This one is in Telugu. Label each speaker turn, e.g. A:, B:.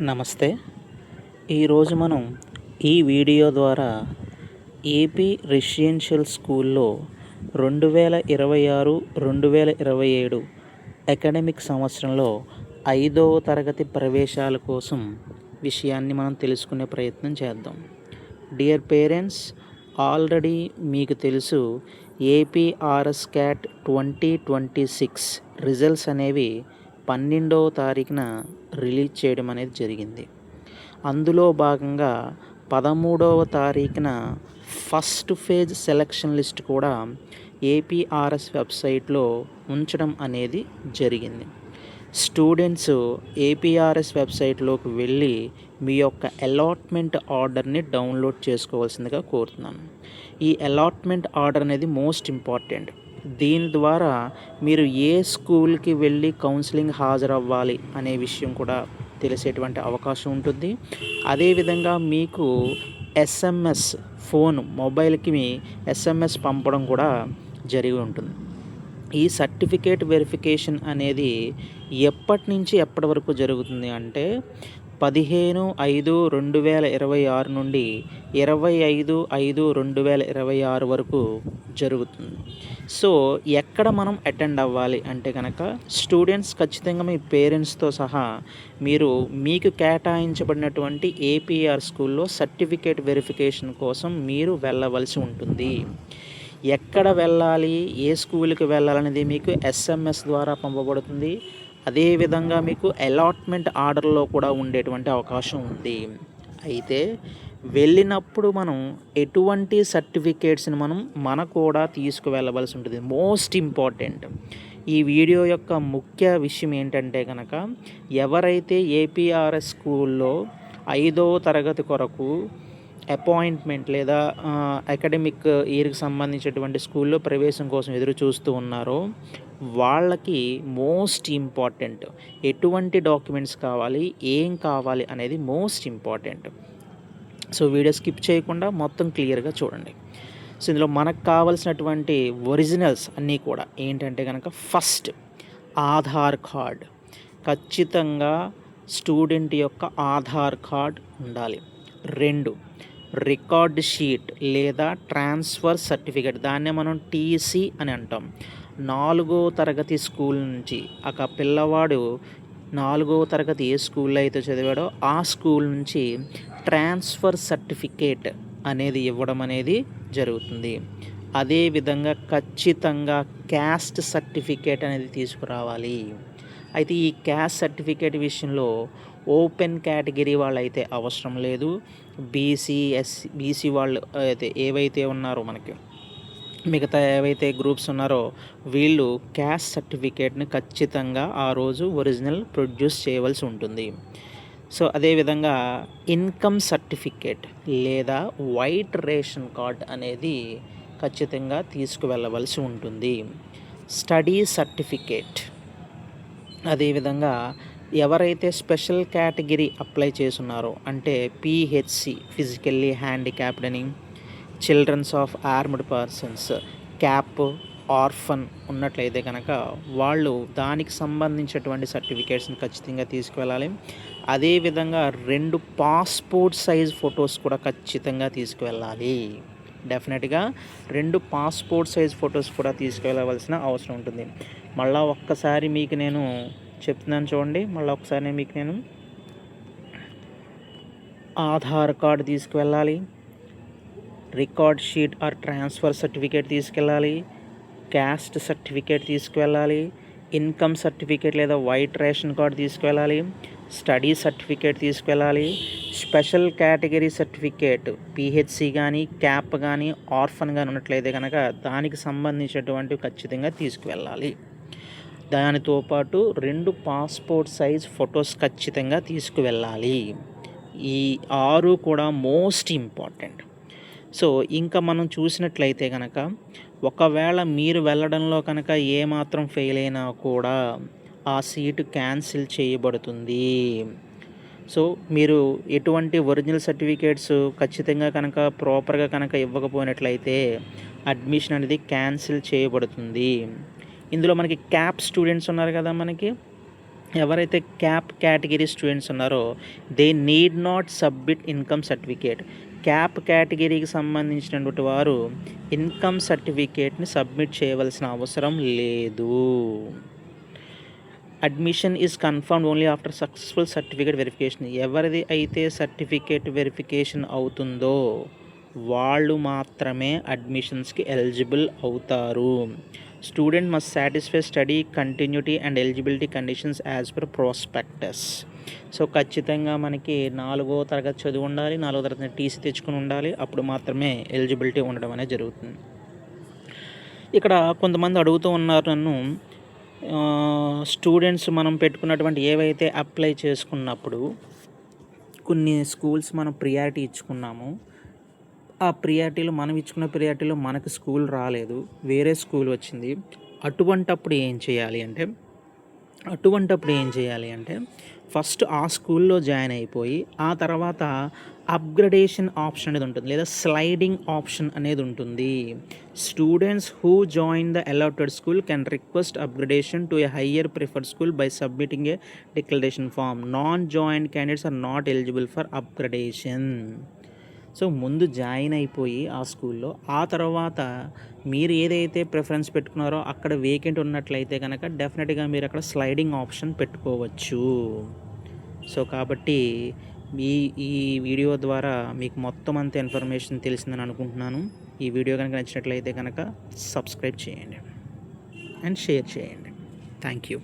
A: నమస్తే. ఈరోజు మనం ఈ వీడియో ద్వారా ఏపీ రెసిడెన్షియల్ స్కూల్లో 2026, 2027 అకాడమిక్ సంవత్సరంలో 5వ తరగతి ప్రవేశాల కోసం విషయాన్ని మనం తెలుసుకునే ప్రయత్నం చేద్దాం. డియర్ పేరెంట్స్, ఆల్రెడీ మీకు తెలుసు ఏపీఆర్ఎస్ క్యాట్ 2026 రిజల్ట్స్ అనేవి 12వ తారీఖున రిలీజ్ చేయడం అనేది జరిగింది. అందులో భాగంగా 13వ తారీఖున ఫస్ట్ ఫేజ్ సెలక్షన్ లిస్ట్ కూడా ఏపీఆర్ఎస్ వెబ్సైట్లో ఉంచడం అనేది జరిగింది. స్టూడెంట్స్ ఏపీఆర్ఎస్ వెబ్సైట్లోకి వెళ్ళి మీ యొక్క అలాట్మెంట్ ఆర్డర్ని డౌన్లోడ్ చేసుకోవాల్సిందిగా కోరుతున్నాను. ఈ అలాట్మెంట్ ఆర్డర్ అనేది మోస్ట్ ఇంపార్టెంట్. దీని ద్వారా మీరు ఏ స్కూల్కి వెళ్ళి కౌన్సిలింగ్ హాజరవ్వాలి అనే విషయం కూడా తెలిసేటువంటి అవకాశం ఉంటుంది. అదేవిధంగా మీకు ఎస్ఎంఎస్ మొబైల్కి మీ ఎస్ఎంఎస్ పంపడం కూడా జరిగి ఉంటుంది. ఈ సర్టిఫికేట్ వెరిఫికేషన్ అనేది ఎప్పటి నుంచి ఎప్పటి వరకు జరుగుతుంది అంటే 15/5/2026 నుండి 25/5/2026 వరకు జరుగుతుంది. సో ఎక్కడ మనం అటెండ్ అవ్వాలి అంటే కనుక స్టూడెంట్స్ ఖచ్చితంగా మీ పేరెంట్స్తో సహా మీకు కేటాయించబడినటువంటి ఏపీఆర్ స్కూల్లో సర్టిఫికేట్ వెరిఫికేషన్ కోసం మీరు వెళ్ళవలసి ఉంటుంది. ఎక్కడ వెళ్ళాలి, ఏ స్కూల్కి వెళ్ళాలనేది మీకు ఎస్ఎంఎస్ ద్వారా పంపబడుతుంది. అదేవిధంగా మీకు అలాట్మెంట్ ఆర్డర్లో కూడా ఉండేటువంటి అవకాశం ఉంది. అయితే వెళ్ళినప్పుడు మనం ఎటువంటి సర్టిఫికేట్స్ని మన కూడా తీసుకువెళ్ళవలసి ఉంటుంది. Most important. ఈ వీడియో యొక్క ముఖ్య విషయం ఏంటంటే కనుక ఎవరైతే ఏపీఆర్ఎస్ స్కూల్లో 5వ తరగతి కొరకు అపాయింట్మెంట్ లేదా అకాడమిక్ ఇయర్కి సంబంధించినటువంటి స్కూల్లో ప్రవేశం కోసం ఎదురు చూస్తూ ఉన్నారో వాళ్ళకి మోస్ట్ ఇంపార్టెంట్ ఎటువంటి డాక్యుమెంట్స్ కావాలి, ఏం కావాలి అనేది most important. So video skip చేయకుండా మొత్తం క్లియర్గా చూడండి. సో ఇందులో మనకు కావాల్సినటువంటి ఒరిజినల్స్ అన్నీ కూడా ఏంటంటే కనుక ఫస్ట్ ఆధార్ కార్డ్. ఖచ్చితంగా స్టూడెంట్ యొక్క ఆధార్ కార్డ్ ఉండాలి. 2 రికార్డ్ షీట్ లేదా ట్రాన్స్ఫర్ సర్టిఫికేట్, దాన్నే మనం టీసీ అని అంటాం. 4వ తరగతి స్కూల్ నుంచి పిల్లవాడు 4వ తరగతి ఏ స్కూల్లో అయితే చదివాడో ఆ స్కూల్ నుంచి ట్రాన్స్ఫర్ సర్టిఫికేట్ అనేది ఇవ్వడం అనేది జరుగుతుంది. అదేవిధంగా ఖచ్చితంగా క్యాస్ట్ సర్టిఫికేట్ అనేది తీసుకురావాలి. అయితే ఈ క్యాస్ట్ సర్టిఫికేట్ విషయంలో ఓపెన్ కేటగిరీ వాళ్ళు అయితే అవసరం లేదు. బీసీ వాళ్ళు అయితే ఏవైతే ఉన్నారో మనకి మిగతా ఏవైతే గ్రూప్స్ ఉన్నారో వీళ్ళు క్యాస్ట్ సర్టిఫికేట్ని ఖచ్చితంగా ఆ రోజు ఒరిజినల్ ప్రొడ్యూస్ చేయవలసి ఉంటుంది. సో అదేవిధంగా ఇన్కమ్ సర్టిఫికేట్ లేదా వైట్ రేషన్ కార్డ్ అనేది ఖచ్చితంగా తీసుకువెళ్ళవలసి ఉంటుంది. స్టడీ సర్టిఫికేట్, అదేవిధంగా ఎవరైతే స్పెషల్ కేటగిరీ అప్లై చేస్తున్నారో అంటే పిహెచ్సి ఫిజికల్లీ హ్యాండిక్యాప్డ్ అని, childrens of armed persons, CAP, orphan ఉన్నట్లయితే కనుక వాళ్ళు దానికి సంబంధించినటువంటి సర్టిఫికేట్స్ని ఖచ్చితంగా తీసుకువెళ్ళాలి. అదేవిధంగా 2 పాస్పోర్ట్ సైజ్ ఫొటోస్ కూడా ఖచ్చితంగా తీసుకువెళ్ళాలి. డెఫినెట్గా 2 పాస్పోర్ట్ సైజ్ ఫొటోస్ కూడా తీసుకువెళ్ళవలసిన అవసరం ఉంటుంది. మళ్ళీ ఒక్కసారి మీకు నేను చెప్తున్నాను చూడండి. ఆధార్ కార్డు తీసుకువెళ్ళాలి, record sheet or transfer certificate తీసుకెళ్ళాలి, క్యాస్ట్ సర్టిఫికేట్ తీసుకువెళ్ళాలి, ఇన్కమ్ సర్టిఫికేట్ లేదా వైట్ రేషన్ కార్డు తీసుకువెళ్ళాలి, స్టడీ సర్టిఫికేట్ తీసుకెళ్ళాలి, స్పెషల్ కేటగిరీ సర్టిఫికేట్ పిహెచ్సి కానీ, క్యాప్ కానీ, ఆర్ఫన్ కానీ ఉన్నట్లయితే కనుక దానికి సంబంధించినటువంటి ఖచ్చితంగా తీసుకువెళ్ళాలి. దానితో పాటు 2 పాస్పోర్ట్ సైజ్ ఫొటోస్ ఖచ్చితంగా తీసుకువెళ్ళాలి. ఈ 6 కూడా మోస్ట్ ఇంపార్టెంట్. సో ఇంకా మనం చూసినట్లయితే కనుక ఒకవేళ మీరు వెళ్ళడంలో కనుక ఏమాత్రం ఫెయిల్ అయినా కూడా ఆ సీటు క్యాన్సిల్ చేయబడుతుంది. సో మీరు ఎటువంటి ఒరిజినల్ సర్టిఫికేట్స్ ఖచ్చితంగా కనుక ప్రాపర్గా కనుక ఇవ్వకపోయినట్లయితే అడ్మిషన్ అనేది క్యాన్సిల్ చేయబడుతుంది. ఇందులో మనకి క్యాప్ స్టూడెంట్స్ ఉన్నారు కదా, మనకి ఎవరైతే క్యాప్ కేటగిరీ స్టూడెంట్స్ ఉన్నారో they need not submit income certificate. Cap కేటగిరీకి సంబంధించినటువంటి వారు ఇన్కమ్ సర్టిఫికేట్‌ని సబ్మిట్ చేయవలసిన అవసరం లేదు. Admission is confirmed only after successful certificate verification. ఎవరిది అయితే సర్టిఫికేట్ వెరిఫికేషన్ అవుతుందో వాళ్ళు మాత్రమే అడ్మిషన్స్‌కి ఎలిజిబుల్ అవుతారు. Student must satisfy study continuity and eligibility conditions as per prospectus. So ఖచ్చితంగా మనకి 4వ తరగతి చదువు ఉండాలి, 4వ తరగతి టీసీ తెచ్చుకొని ఉండాలి. అప్పుడు మాత్రమే ఎలిజిబిలిటీ ఉండడం అనేది జరుగుతుంది. ఇక్కడ కొంతమంది అడుగుతూ ఉన్నారు నన్ను, స్టూడెంట్స్ మనం పెట్టుకున్నటువంటి ఏవైతే అప్లై చేసుకున్నప్పుడు కొన్ని స్కూల్స్ మనం ప్రియారిటీ ఇచ్చుకున్నాము. ఆ ప్రియారిటీలో మనం ఇచ్చుకున్న ప్రియారిటీలో మనకు స్కూల్ రాలేదు, వేరే స్కూల్ వచ్చింది. అటువంటప్పుడు ఏం చేయాలి అంటే ఫస్ట్ ఆ స్కూల్లో జాయిన్ అయిపోయి ఆ తర్వాత అప్గ్రేడేషన్ ఆప్షన్ అనేది ఉంటుంది, లేదా స్లైడింగ్ ఆప్షన్ అనేది ఉంటుంది. Students who join the allotted school can request upgradation to a higher preferred school by submitting a declaration form. Non joined candidates are not eligible for upgradation. So ముందు జాయిన్ అయిపోయి ఆ స్కూల్లో ఆ తర్వాత మీరు ఏదైతే ప్రిఫరెన్స్ పెట్టుకున్నారో అక్కడ వేకెంట్ ఉన్నట్లయితే కనుక డెఫినెట్గా మీరు అక్కడ స్లైడింగ్ ఆప్షన్ పెట్టుకోవచ్చు. సో కాబట్టి ఈ వీడియో ద్వారా మీకు మొత్తం అంత ఇన్ఫర్మేషన్ తెలిసిందని అనుకుంటున్నాను. ఈ వీడియో కనుక నచ్చినట్లయితే కనుక సబ్స్క్రైబ్ చేయండి అండ్ షేర్ చేయండి. Thank you.